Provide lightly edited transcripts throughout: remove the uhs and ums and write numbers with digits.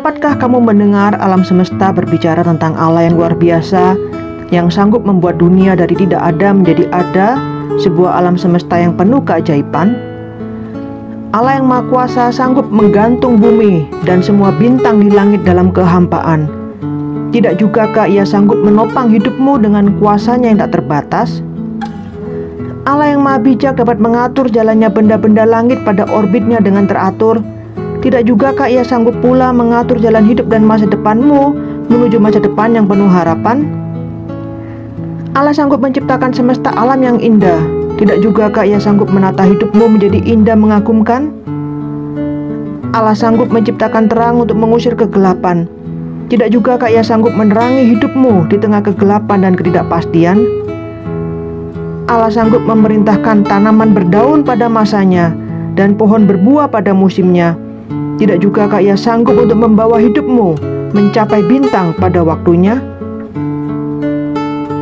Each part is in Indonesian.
Dapatkah kamu mendengar alam semesta berbicara tentang Allah yang luar biasa, yang sanggup membuat dunia dari tidak ada menjadi ada, sebuah alam semesta yang penuh keajaiban? Allah yang Maha Kuasa sanggup menggantung bumi dan semua bintang di langit dalam kehampaan. Tidak jugakah Ia sanggup menopang hidupmu dengan kuasa-Nya yang tak terbatas? Allah yang Maha Bijak dapat mengatur jalannya benda-benda langit pada orbitnya dengan teratur. Tidak jugakah Ia sanggup pula mengatur jalan hidup dan masa depanmu menuju masa depan yang penuh harapan? Allah sanggup menciptakan semesta alam yang indah. Tidak jugakah Ia sanggup menata hidupmu menjadi indah mengagumkan? Allah sanggup menciptakan terang untuk mengusir kegelapan. Tidak jugakah Ia sanggup menerangi hidupmu di tengah kegelapan dan ketidakpastian? Allah sanggup memerintahkan tanaman berdaun pada masanya dan pohon berbuah pada musimnya. Tidak jugakah Ia sanggup untuk membawa hidupmu mencapai bintang pada waktunya?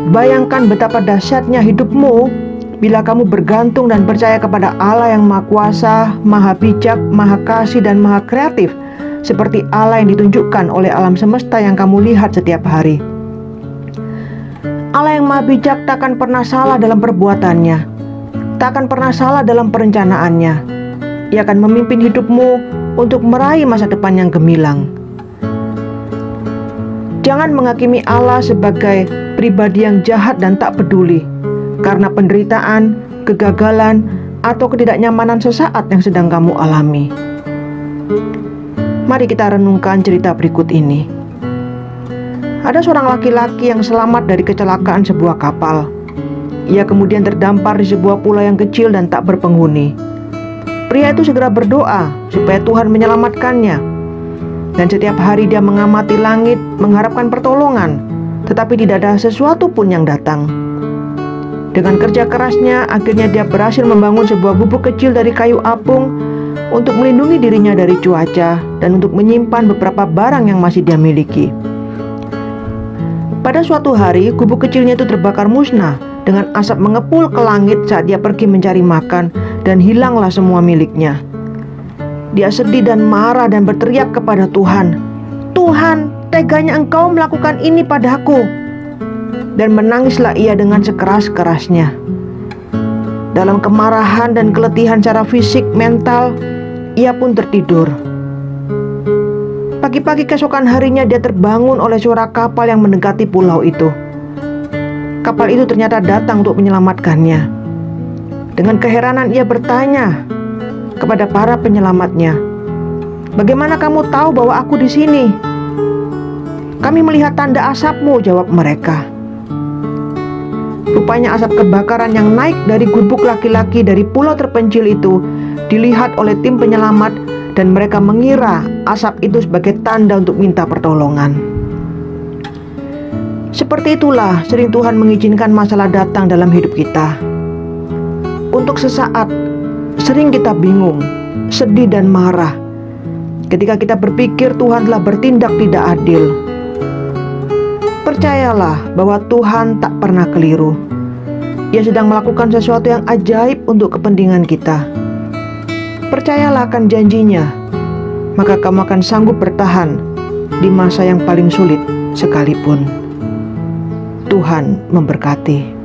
Bayangkan betapa dahsyatnya hidupmu bila kamu bergantung dan percaya kepada Allah yang Maha Kuasa, Maha Bijak, Maha Kasih, dan Maha Kreatif, seperti Allah yang ditunjukkan oleh alam semesta yang kamu lihat setiap hari. Allah yang Maha Bijak tak akan pernah salah dalam perbuatannya, tak akan pernah salah dalam perencanaannya. Ia akan memimpin hidupmu untuk meraih masa depan yang gemilang. Jangan menghakimi Allah sebagai pribadi yang jahat dan tak peduli karena penderitaan, kegagalan, atau ketidaknyamanan sesaat yang sedang kamu alami. Mari kita renungkan cerita berikut ini. Ada seorang laki-laki yang selamat dari kecelakaan sebuah kapal. Ia kemudian terdampar di sebuah pulau yang kecil dan tak berpenghuni. Pria itu segera berdoa supaya Tuhan menyelamatkannya. Dan setiap hari dia mengamati langit mengharapkan pertolongan, tetapi tidak ada sesuatu pun yang datang. Dengan kerja kerasnya, akhirnya dia berhasil membangun sebuah gubuk kecil dari kayu apung untuk melindungi dirinya dari cuaca dan untuk menyimpan beberapa barang yang masih dia miliki. Pada suatu hari, gubuk kecilnya itu terbakar musnah dengan asap mengepul ke langit saat dia pergi mencari makan, dan hilanglah semua miliknya. Dia sedih dan marah dan berteriak kepada Tuhan, "Tuhan, teganya Engkau melakukan ini padaku." Dan menangislah ia dengan sekeras-kerasnya. Dalam kemarahan dan keletihan secara fisik, mental, ia pun tertidur. Pagi-pagi keesokan harinya dia terbangun oleh suara kapal yang mendekati pulau itu. Kapal itu ternyata datang untuk menyelamatkannya. Dengan keheranan ia bertanya kepada para penyelamatnya, "Bagaimana kamu tahu bahwa aku di sini?" "Kami melihat tanda asapmu," jawab mereka. Rupanya asap kebakaran yang naik dari gubuk laki-laki dari pulau terpencil itu dilihat oleh tim penyelamat, dan mereka mengira asap itu sebagai tanda untuk minta pertolongan. Seperti itulah sering Tuhan mengizinkan masalah datang dalam hidup kita. Untuk sesaat, sering kita bingung, sedih dan marah ketika kita berpikir Tuhan telah bertindak tidak adil. Percayalah bahwa Tuhan tak pernah keliru. Ia sedang melakukan sesuatu yang ajaib untuk kepentingan kita. Percayalah akan janjinya, maka kamu akan sanggup bertahan di masa yang paling sulit sekalipun. Tuhan memberkati.